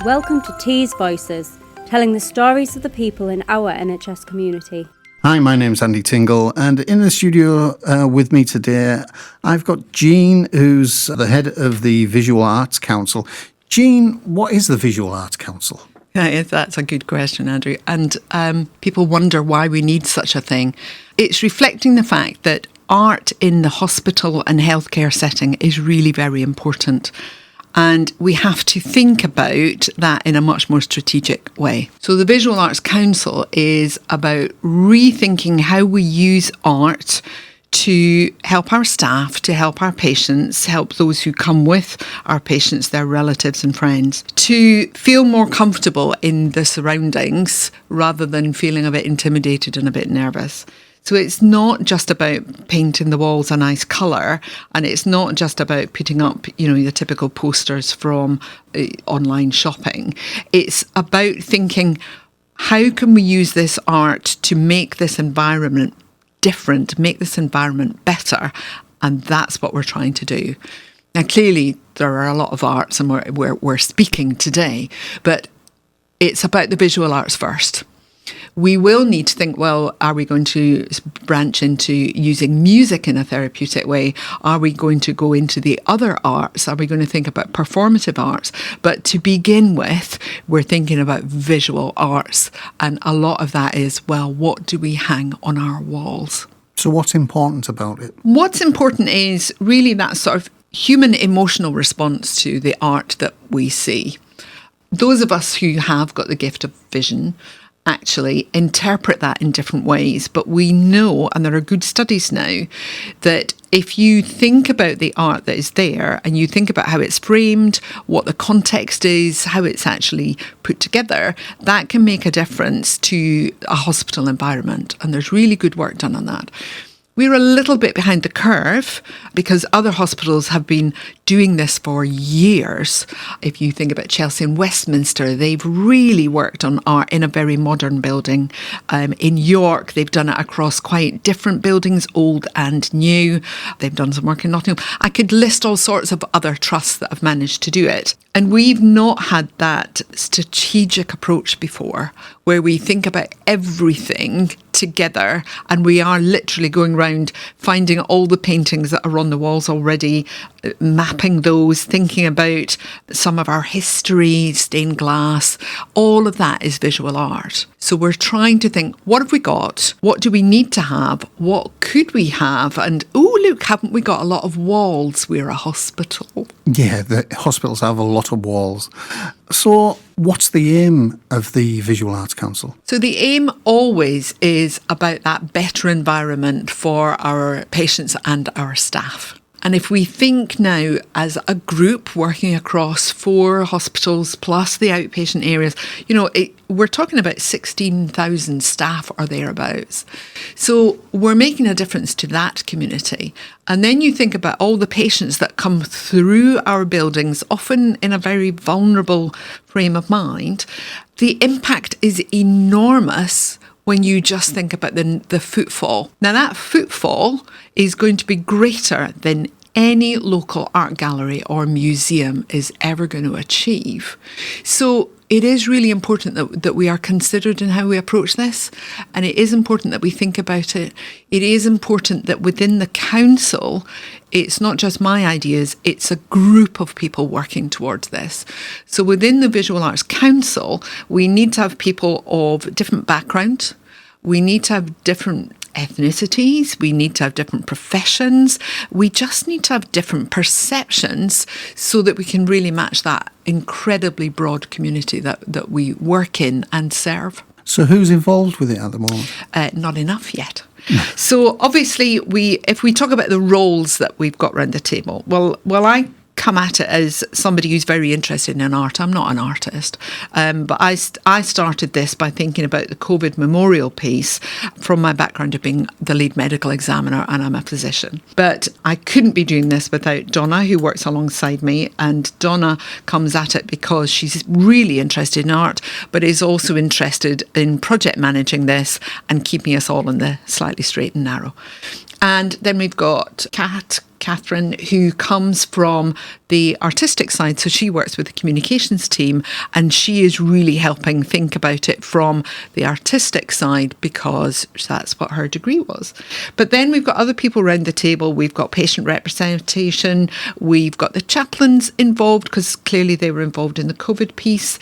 Welcome to Tees Voices, telling the stories of the people in our NHS community. Hi, my name's Andy Tingle, and in the studio with me today, I've got Jean, who's the head of the Visual Arts Council. Jean, what is the Visual Arts Council? Yeah, that's a good question, Andrew. And people wonder why we need such a thing. It's reflecting the fact that art in the hospital and healthcare setting is really very important. And we have to think about that in a much more strategic way. So the Visual Arts Council is about rethinking how we use art to help our staff, to help our patients, help those who come with our patients, their relatives and friends, to feel more comfortable in the surroundings rather than feeling a bit intimidated and a bit nervous. So it's not just about painting the walls a nice colour, and it's not just about putting up, the typical posters from online shopping. It's about thinking, how can we use this art to make this environment different, make this environment better? And that's what we're trying to do. Now, clearly, there are a lot of arts, and we're speaking today, but it's about the visual arts first. We will need to think, well, are we going to branch into using music in a therapeutic way? Are we going to go into the other arts? Are we going to think about performative arts? But to begin with, we're thinking about visual arts. And a lot of that is, well, what do we hang on our walls? So what's important about it? What's important is really that sort of human emotional response to the art that we see. Those of us who have got the gift of vision actually interpret that in different ways. But we know, and there are good studies now, that if you think about the art that is there and you think about how it's framed, what the context is, how it's actually put together, that can make a difference to a hospital environment. And there's really good work done on that. We're a little bit behind the curve because other hospitals have been doing this for years. If you think about Chelsea and Westminster, they've really worked on art in a very modern building. In York, they've done it across quite different buildings, old and new. They've done some work in Nottingham. I could list all sorts of other trusts that have managed to do it. And we've not had that strategic approach before, where we think about everything together, and we are literally going around finding all the paintings that are on the walls already, mapping those, thinking about some of our history, stained glass. All of that is visual art. So we're trying to think, what have we got? What do we need to have? What could we have? And, oh, look, haven't we got a lot of walls? We're a hospital. Yeah, the hospitals have a lot of walls. So what's the aim of the Visual Arts Council? So the aim always is about that better environment for our patients and our staff. And if we think now as a group working across 4 hospitals plus the outpatient areas, we're talking about 16,000 staff or thereabouts. So we're making a difference to that community. And then you think about all the patients that come through our buildings, often in a very vulnerable frame of mind. The impact is enormous when you just think about the footfall. Now, that footfall is going to be greater than any local art gallery or museum is ever going to achieve. So it is really important that we are considered in how we approach this, and it is important that we think about it. It is important that within the council, it's not just my ideas, it's a group of people working towards this. So within the Visual Arts Council, we need to have people of different background. We need to have different ethnicities, we need to have different professions, we just need to have different perceptions so that we can really match that incredibly broad community that we work in and serve. So who's involved with it at the moment? Not enough yet. So obviously, if we talk about the roles that we've got around the table, well, I come at it as somebody who's very interested in art. I'm not an artist, but I started this by thinking about the COVID memorial piece from my background of being the lead medical examiner, and I'm a physician. But I couldn't be doing this without Donna, who works alongside me, and Donna comes at it because she's really interested in art, but is also interested in project managing this and keeping us all in the slightly straight and narrow. And then we've got Catherine, who comes from the artistic side. So she works with the communications team, and she is really helping think about it from the artistic side because that's what her degree was. But then we've got other people around the table. We've got patient representation. We've got the chaplains involved because clearly they were involved in the COVID piece.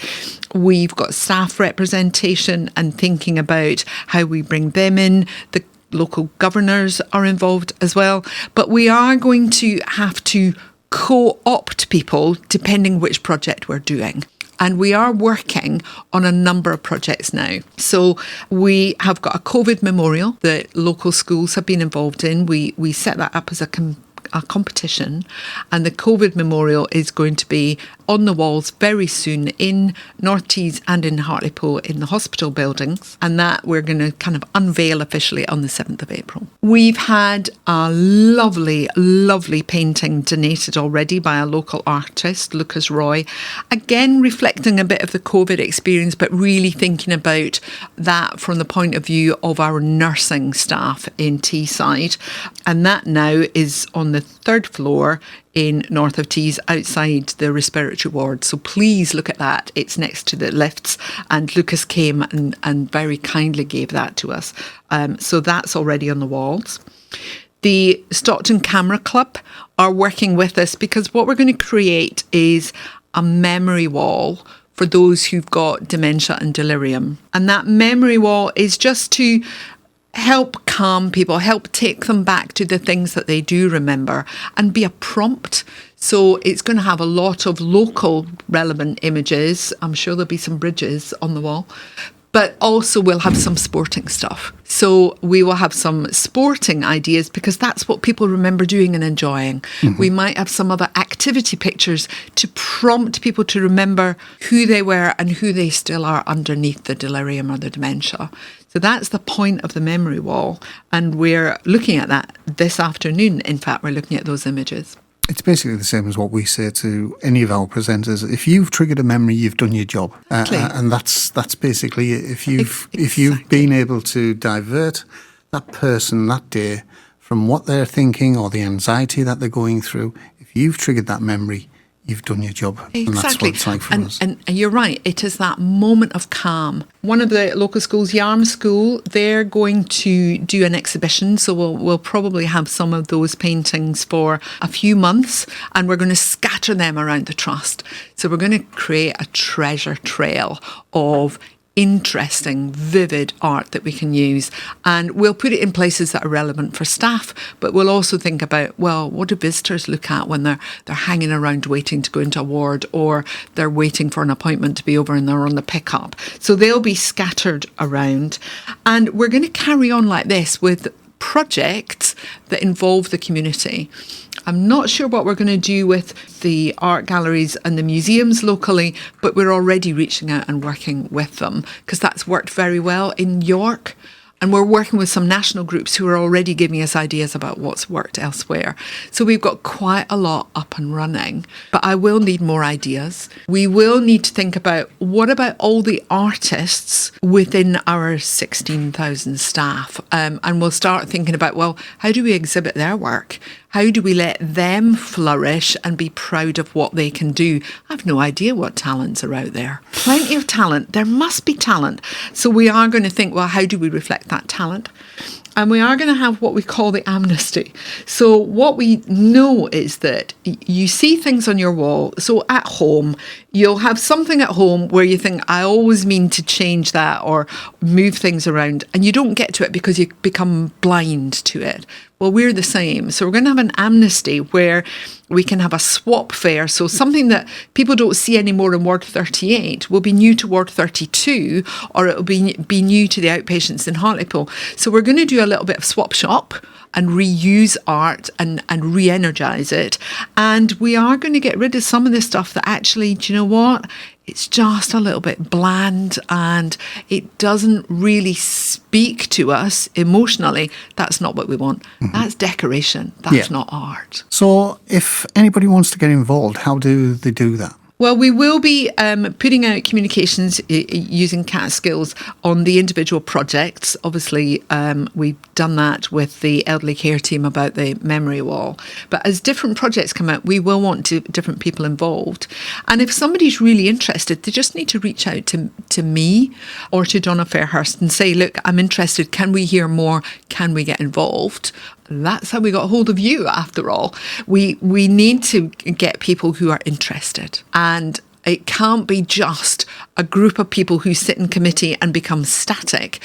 We've got staff representation and thinking about how we bring them in. The local governors are involved as well. But we are going to have to co-opt people depending which project we're doing. And we are working on a number of projects now. So we have got a COVID memorial that local schools have been involved in. We set that up as a competition, and the COVID memorial is going to be on the walls very soon in North Tees and in Hartlepool in the hospital buildings, and that we're going to kind of unveil officially on the 7th of April. We've had a lovely, lovely painting donated already by a local artist, Lucas Roy, again reflecting a bit of the COVID experience, but really thinking about that from the point of view of our nursing staff in Teesside. And that now is on the 3rd floor in North of Tees outside the respiratory ward. So please look at that. It's next to the lifts, and Lucas came and very kindly gave that to us. So that's already on the walls. The Stockton Camera Club are working with us because what we're going to create is a memory wall for those who've got dementia and delirium. And that memory wall is just to help calm people, help take them back to the things that they do remember and be a prompt. So it's going to have a lot of local relevant images. I'm sure there'll be some bridges on the wall, but also we'll have some sporting stuff. So we will have some sporting ideas because that's what people remember doing and enjoying. Mm-hmm. We might have some other activity pictures to prompt people to remember who they were and who they still are underneath the delirium or the dementia. So that's the point of the memory wall. And we're looking at that this afternoon. In fact, we're looking at those images. It's basically the same as what we say to any of our presenters. If you've triggered a memory, you've done your job. And that's basically it. If you've been able to divert that person that day from what they're thinking or the anxiety that they're going through, if you've triggered that memory, you've done your job. Exactly. And that's what it's like for us. And you're right, it is that moment of calm. One of the local schools, Yarm School, they're going to do an exhibition. So we'll probably have some of those paintings for a few months, and we're going to scatter them around the trust. So we're going to create a treasure trail of interesting, vivid art that we can use. And we'll put it in places that are relevant for staff, but we'll also think about, well, what do visitors look at when they're hanging around waiting to go into a ward, or they're waiting for an appointment to be over and they're on the pickup. So they'll be scattered around. And we're going to carry on like this with projects that involve the community. I'm not sure what we're going to do with the art galleries and the museums locally, but we're already reaching out and working with them because that's worked very well in York. And we're working with some national groups who are already giving us ideas about what's worked elsewhere. So we've got quite a lot up and running, but I will need more ideas. We will need to think about what about all the artists within our 16,000 staff? And we'll start thinking about, well, how do we exhibit their work? How do we let them flourish and be proud of what they can do? I have no idea what talents are out there. Plenty of talent. There must be talent. So we are going to think, well, how do we reflect that talent? And we are going to have what we call the amnesty. So what we know is that you see things on your wall. So at home, you'll have something at home where you think, I always mean to change that or move things around. And you don't get to it because you become blind to it. Well, we're the same. So we're going to have an amnesty where we can have a swap fair. So something that people don't see anymore in Ward 38 will be new to Ward 32, or it'll be new to the outpatients in Hartlepool. So we're going to do a little bit of swap shop and reuse art and re-energise it. And we are going to get rid of some of the stuff that actually, do you know what? It's just a little bit bland and it doesn't really speak to us emotionally. That's not what we want. Mm-hmm. That's decoration. That's not art. So if anybody wants to get involved, how do they do that? Well, we will be putting out communications using cat skills on the individual projects. Obviously, we've done that with the elderly care team about the memory wall. But as different projects come out, we will want different people involved. And if somebody's really interested, they just need to reach out to me or to Donna Fairhurst and say, look, I'm interested. Can we hear more? Can we get involved? That's how we got hold of you, after all. We need to get people who are interested. And it can't be just a group of people who sit in committee and become static.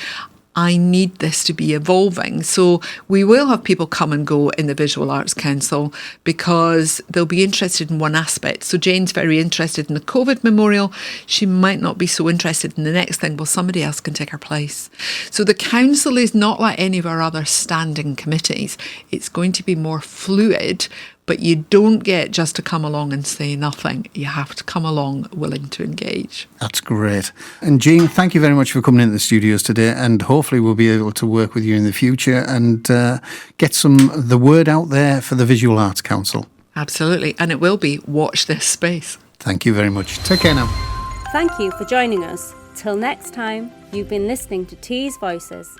I need this to be evolving. So we will have people come and go in the Visual Arts Council because they'll be interested in one aspect. So Jane's very interested in the COVID memorial. She might not be so interested in the next thing. Well, somebody else can take her place. So the council is not like any of our other standing committees. It's going to be more fluid, but you don't get just to come along and say nothing. You have to come along willing to engage. That's great. And Jean, thank you very much for coming into the studios today, and hopefully we'll be able to work with you in the future and get the word out there for the Visual Arts Council. Absolutely. And it will be watch this space. Thank you very much. Take care now. Thank you for joining us. Till next time, you've been listening to Tees Voices.